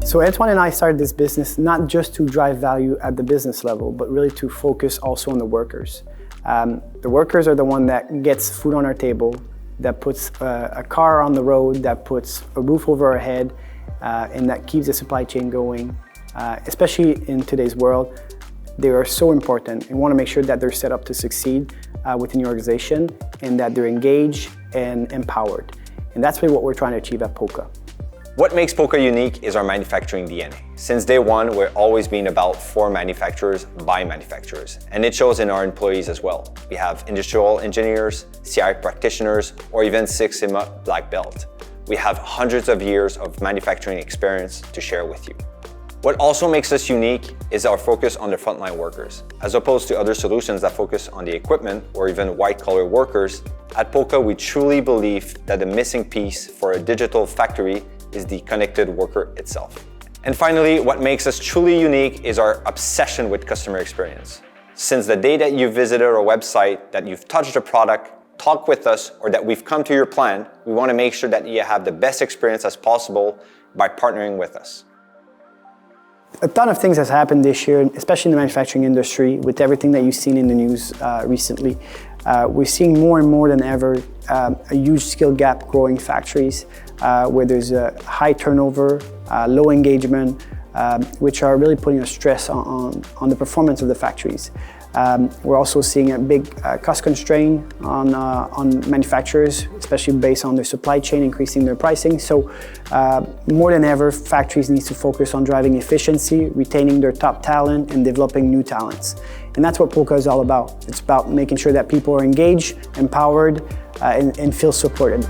So Antoine and I started this business not just to drive value at the business level, but really to focus also on the workers. The workers are the one that gets food on our table, that puts a car on the road, that puts a roof over our head, and that keeps the supply chain going. Especially in today's world, they are so important, and want to make sure that they're set up to succeed within your organization, and that they're engaged and empowered. And that's really what we're trying to achieve at Poka. What makes Poka unique is our manufacturing DNA. Since day one, we're always been about for manufacturers, by manufacturers, and it shows in our employees as well. We have industrial engineers, CI practitioners, or even Six Sigma black belt. We have hundreds of years of manufacturing experience to share with you. What also makes us unique is our focus on the frontline workers. As opposed to other solutions that focus on the equipment or even white-collar workers, at Poka we truly believe that the missing piece for a digital factory is the connected worker itself. And finally, what makes us truly unique is our obsession with customer experience. Since the day that you visited our website, that you've touched a product, talked with us, or that we've come to your plant, we want to make sure that you have the best experience as possible by partnering with us. A ton of things has happened this year, especially in the manufacturing industry, with everything that you've seen in the news recently. We're seeing more and more than ever a huge skill gap growing factories where there's a high turnover, low engagement, which are really putting a stress on the performance of the factories. We're also seeing a big cost constraint on manufacturers, especially based on their supply chain, increasing their pricing. So more than ever, factories need to focus on driving efficiency, retaining their top talent, and developing new talents. And that's what Poka is all about. It's about making sure that people are engaged, empowered, and feel supported.